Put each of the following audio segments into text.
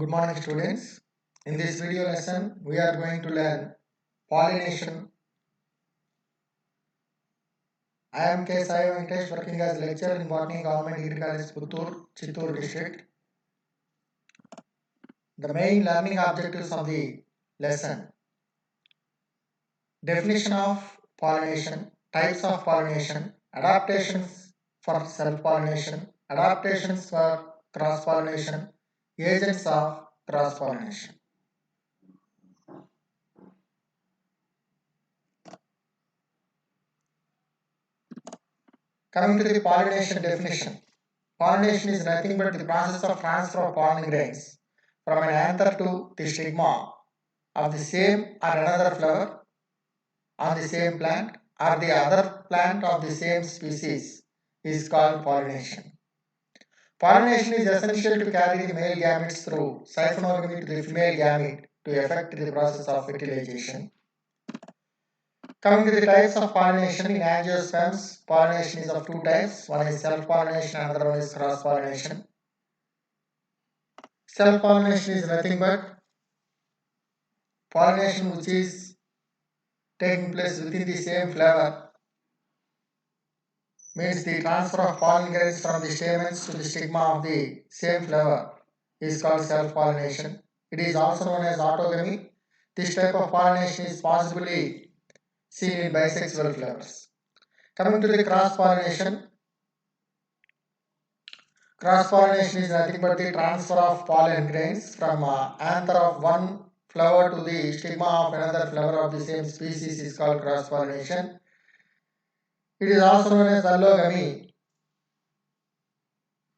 Good morning, students. In this video lesson, we are going to learn pollination. I am K. Sai Venkatesh, working as lecturer in Botany Government Degree College, Puttur, Chittoor district. The main learning objectives of the lesson: definition of pollination, types of pollination, adaptations for self-pollination, adaptations for cross-pollination, agents of cross-pollination. Coming to the pollination definition. Pollination is nothing but the process of transfer of pollen grains from an anther to the stigma of the same or another flower on the same plant or the other plant of the same species is called pollination. Pollination is essential to carry the male gametes through siphonogamy to the female gamete to effect the process of fertilization. Coming to the types of pollination in angiosperms, pollination is of two types. One is self-pollination, another one is cross-pollination. Self-pollination is nothing but pollination which is taking place within the same flower, means the transfer of pollen grains from the stamens to the stigma of the same flower is called self-pollination. It is also known as autogamy. This type of pollination is possibly seen in bisexual flowers. Coming to the cross-pollination. Cross-pollination is nothing but the transfer of pollen grains from anther of one flower to the stigma of another flower of the same species is called cross-pollination. It is also known as allogamy.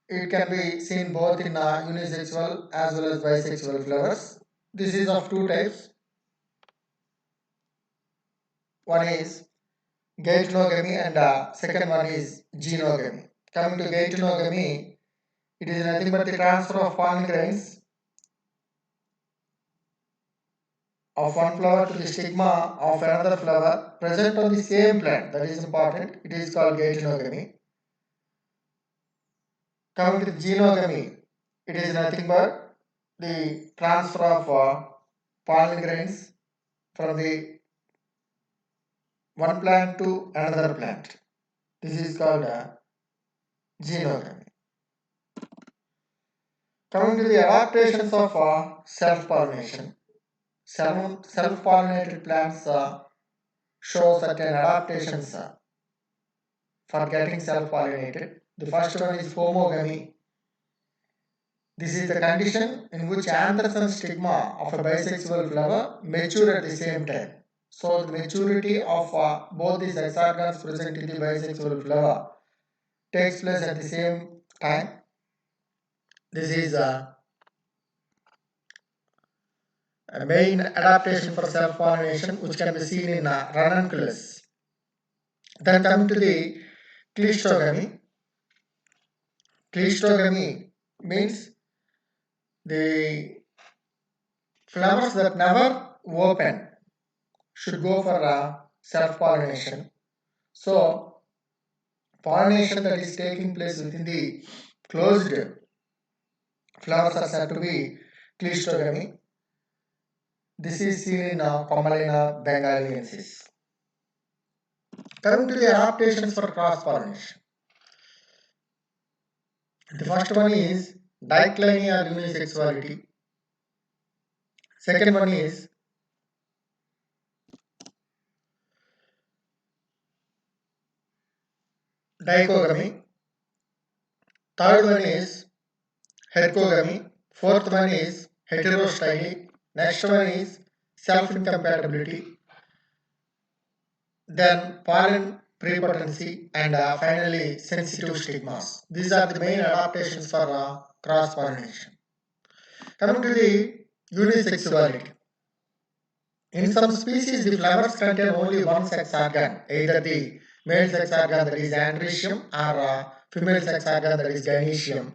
It can be seen both in unisexual as well as bisexual flowers. This is of two types. One is geitonogamy and second one is genogamy. Coming to geitonogamy, it is nothing but the transfer of pollen grains of one flower to the stigma of another flower present on the same plant. That is important. It is called geitonogamy. Coming to the genogamy, it is nothing but the transfer of pollen grains from the one plant to another plant. This is called genogamy. Coming to the adaptations of self-pollination. Self-pollinated plants show certain adaptations for getting self-pollinated. The first one is homogamy. This is the condition in which anthers and stigma of a bisexual flower mature at the same time. So the maturity of both the sex organs present in the bisexual flower takes place at the same time. This is a main adaptation for self-pollination which can be seen in ranunculus. Then coming to the cleistogamy. Cleistogamy means the flowers that never open should go for self-pollination. So pollination that is taking place within the closed flowers are said to be cleistogamy. This is seen in Commelina bengaliensis. Coming to the adaptations for cross-pollination. The first one is dicliny or unisexuality. Second one is dichogamy. Third one is hercogamy. Fourth one is heterostyly. Next one is self-incompatibility. Then pollen prepotency and finally sensitive stigmas. These are the main adaptations for cross-pollination. Coming to the unisexuality. In some species, the flowers contain only one sex organ, either the male sex organ that is androecium or female sex organ that is gynoecium.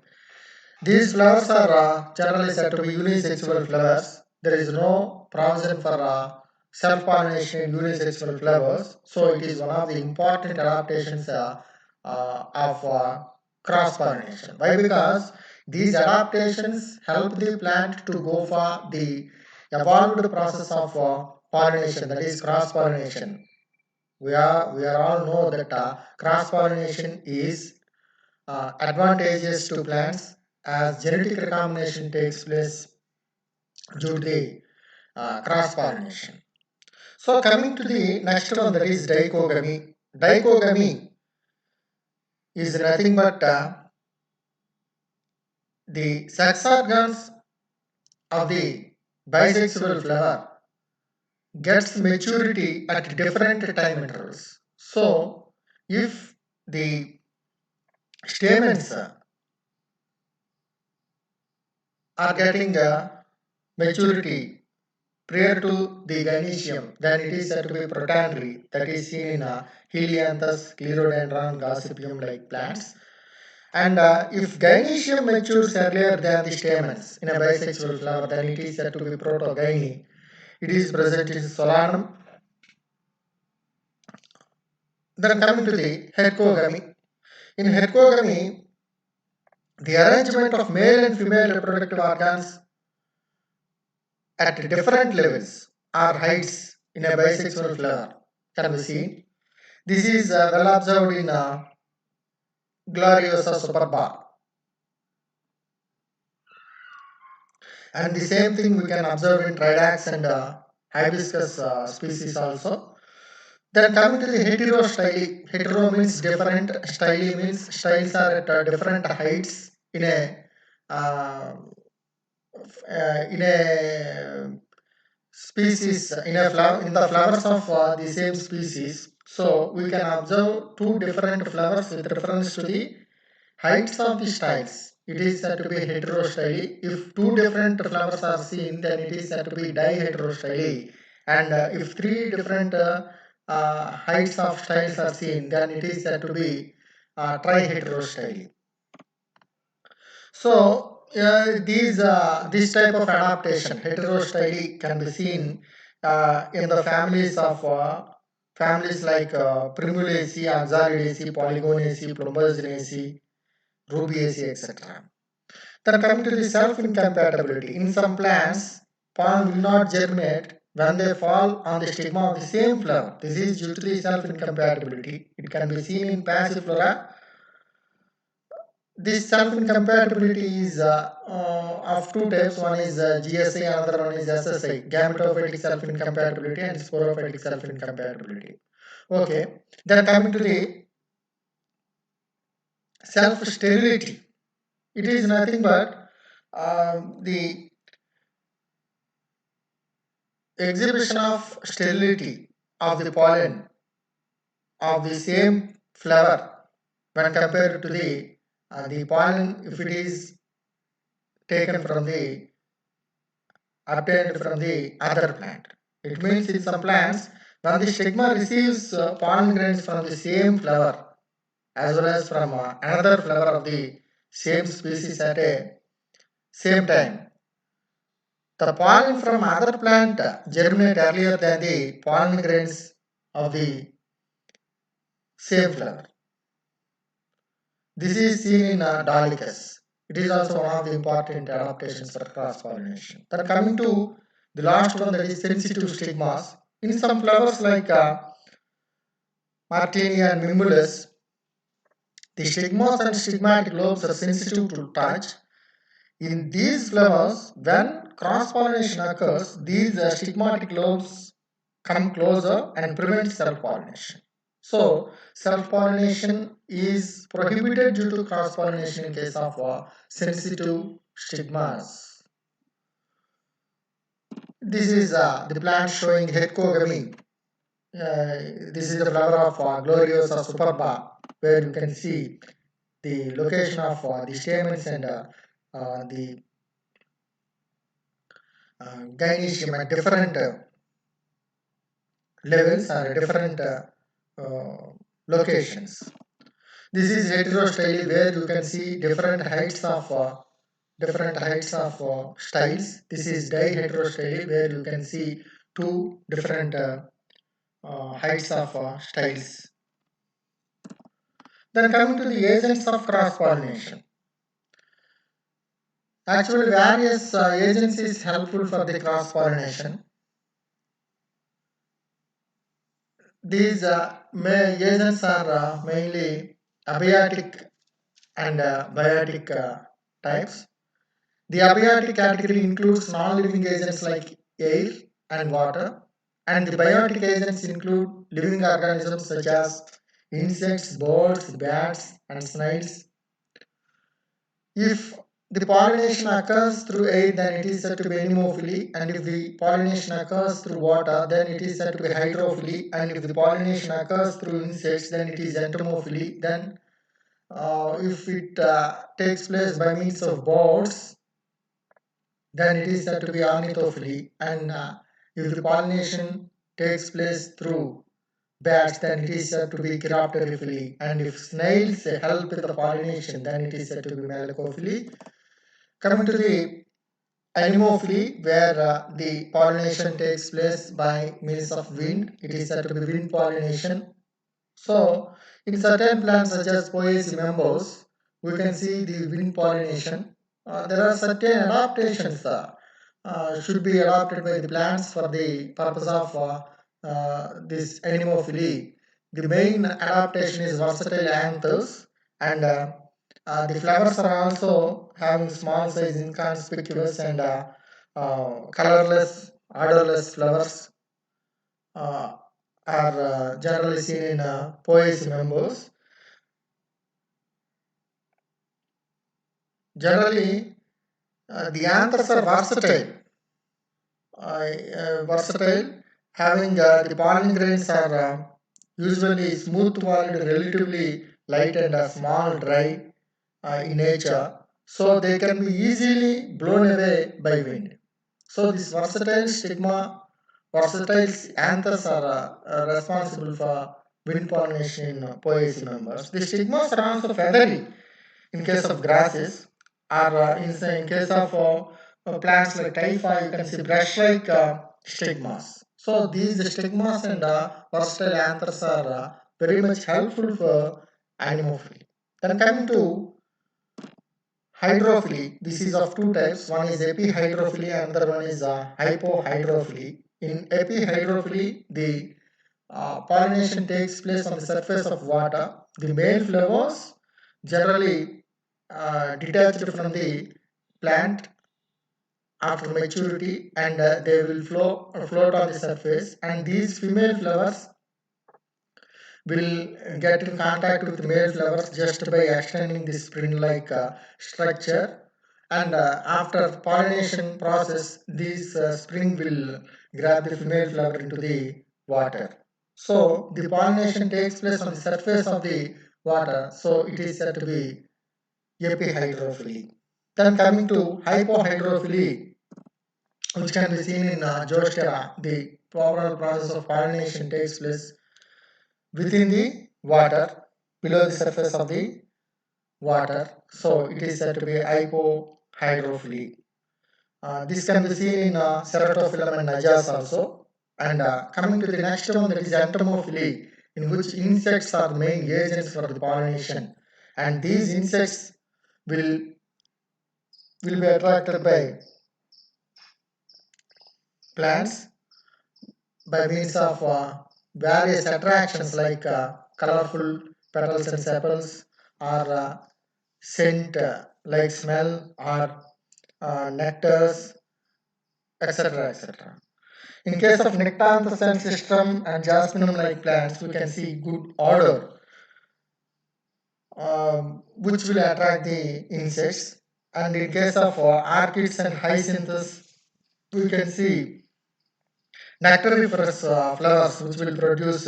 These flowers are generally said to be unisexual flowers. There is no provision for self-pollination in unisexual flowers, so it is one of the important adaptations of cross-pollination. Why? Because These adaptations help the plant to go for the evolved process of pollination, that is cross pollination. We are all know that cross pollination is advantageous to plants as genetic recombination takes place due to the cross pollination. So coming to the next one, that is dichogamy. Dichogamy is nothing but the sex organs of the bisexual flower gets maturity at different time intervals. So if the stamens are getting maturity prior to the gynoecium, then it is said to be protandry, that is seen in Helianthus, Clerodendron, Gossypium like plants. And if gynoecium matures earlier than the stamens in a bisexual flower, then it is said to be protogyny. It is present in Solanum. Then coming to the heterogamy. In heterogamy, the arrangement of male and female reproductive organs at different levels or heights in a bisexual flower can be seen. This is well observed in Gloriosa superba. And the same thing we can observe in Tridax and Hibiscus species also. Then coming to the heterostyly, hetero means different, styly means styles are at different heights uh, in a species in a flower in the flowers of the same species. So we can observe two different flowers with reference to the heights of the styles. It is said to be heterostyly. If two different flowers are seen, then it is said to be diheterostyly. And if three different heights of styles are seen, then it is said to be triheterostyly. So this type of adaptation, heterostyly, can be seen in the families like Primulaceae, Oxalidaceae, Polygonaceae, Plumbaginaceae, Rubiaceae, etc. Then coming to the self-incompatibility. In some plants, pollen will not germinate when they fall on the stigma of the same flower. This is due to the self-incompatibility. It can be seen in Passiflora. This self-incompatibility is of two types. One is GSI, another one is SSI, gametophytic self-incompatibility and sporophytic self-incompatibility. Okay, then coming to the self-sterility. It is nothing but the exhibition of sterility of the pollen of the same flower when compared to the pollen if it is taken from the obtained from the other plant. It means in some plants, when the stigma receives pollen grains from the same flower as well as from another flower of the same species at a same time, the pollen from other plant germinate earlier than the pollen grains of the same flower. This is seen in Dolichos. It is also one of the important adaptations for cross pollination. Then coming to the last one, that is sensitive stigmas. In some flowers like Martinia and Mimulus, the stigmas and stigmatic lobes are sensitive to touch. In these flowers, when cross pollination occurs, these stigmatic lobes come closer and prevent self pollination. So, self pollination is prohibited due to cross pollination in case of sensitive stigmas. This is the plant showing heterogamy. This is the flower of Gloriosa superba, where you can see the location of the stamens and the gynoecium at different levels or different locations. This is heterostyly, where you can see different heights of styles. This is diheterostyly, where you can see two different heights of styles. Then coming to the agents of cross pollination. Actually, various agencies helpful for the cross pollination. These agents are mainly abiotic and biotic types. The abiotic category includes non-living agents like air and water, and the biotic agents include living organisms such as insects, birds, bats, and snails. If the pollination occurs through air, then it is said to be anemophily, and if the pollination occurs through water, then it is said to be hydrophily, and if the pollination occurs through insects, then it is entomophily. Then, if it takes place by means of birds, then it is said to be ornithophily, and if the pollination takes place through bats, then it is said to be chiropterophily, and if snails help with the pollination, then it is said to be melacophily. Coming to the anemophily, where the pollination takes place by means of wind, it is said to be wind pollination. So, in certain plants such as Poaceae members, we can see the wind pollination. There are certain adaptations should be adopted by the plants for the purpose of this anemophily. The main adaptation is versatile anthers, and the flowers are also having small size, inconspicuous, and colorless, odorless flowers uh, are generally seen in Poaceae members. Generally, the anthers are versatile, having the pollen grains are usually smooth walled, relatively light and small, dry in nature, so they can be easily blown away by wind. So this versatile anthers are responsible for wind pollination in Poaceae members. The stigmas are also feathery in case of grasses, or in case of plants like typha, you can see brush-like stigmas. So these stigmas and versatile anthers are very much helpful for anemophily. Then coming to hydrophily, this is of two types. One is epihydrophily, and another one is hypohydrophily. In epihydrophily, the pollination takes place on the surface of water. The male flowers generally detached from the plant after maturity, and they will float on the surface, and these female flowers will get in contact with male flowers just by extending the spring-like structure, and after pollination process, this spring will grab the female flower into the water. So the pollination takes place on the surface of the water, so it is said to be epihydrophily. Then coming to hypohydrophily, which can be seen in Geostera, the overall process of pollination takes place within the water, below the surface of the water. So it is said to be hypohydrophily. This can be seen in Ceratophyllum and Najas also. And coming to the next one, that is entomophily, in which insects are the main agents for the pollination. And these insects will be attracted by plants by means of various attractions like colorful petals and sepals, or scent like smell, or nectars, etc. etc. In case of Nectanthus system and Jasminum like plants, we can see good odor, which will attract the insects. And in case of orchids and hyacinthus, we can see nectariferous flowers which will produce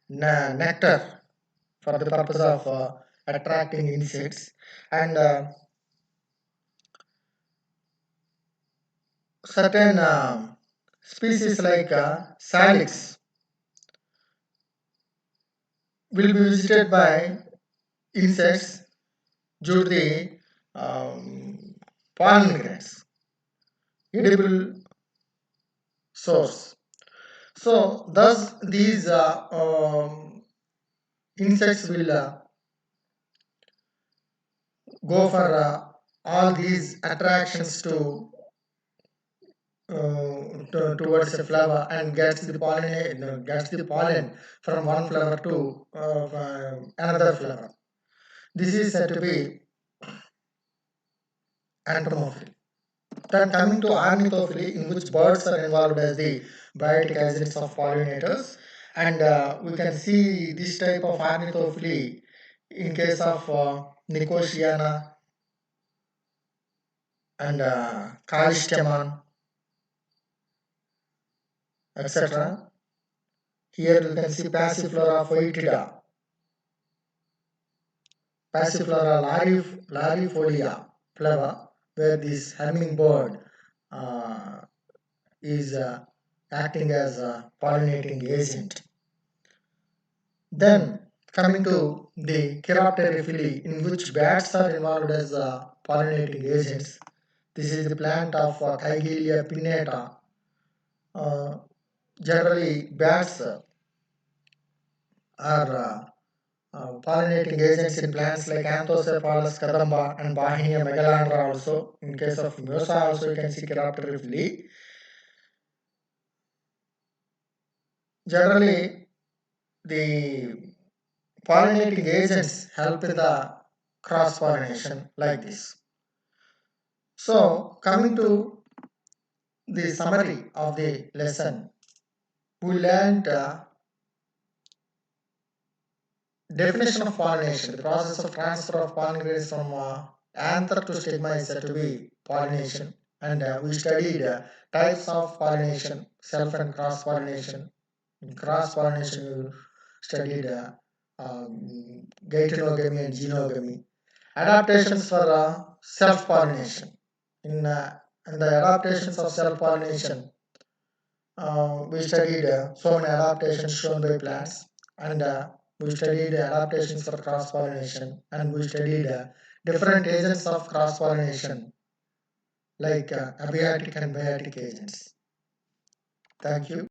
nectar for the purpose of attracting insects. And certain species like salix will be visited by insects due to the pollen grains, edible source. So thus these insects will go for all these attractions towards a flower and gets the pollen from one flower to another flower. This is said to be entomophily. Then coming to ornithophily, in which birds are involved as the biotic agents of pollinators, and we can see this type of ornithophily in case of Nicotiana and Callisteman, etc. Here you can see Passiflora foetida, Passiflora larifolia flower, where this hummingbird uh, is acting as a pollinating agent. Then coming to the Chiropterophily, in which bats are involved as pollinating agents. This is the plant of Kigelia pinnata. Uh, Generally, bats are pollinating agents in plants like Anthocephalus kadamba and Bauhinia megalandra also. In case of Mimosa also you can see Chiropterophily. Generally, the pollinating agents help in the cross pollination like this. So, coming to the summary of the lesson, we learned definition of pollination. The process of transfer of pollen grains from anther to stigma is said to be pollination. And we studied types of pollination, self and cross pollination. In cross pollination, we studied gatonogamy and genogamy. Adaptations for self pollination. In, uh, in the adaptations of self pollination, we studied so many adaptations shown by plants, and we studied adaptations for cross pollination, and we studied different agents of cross pollination like abiotic and biotic agents. Thank you.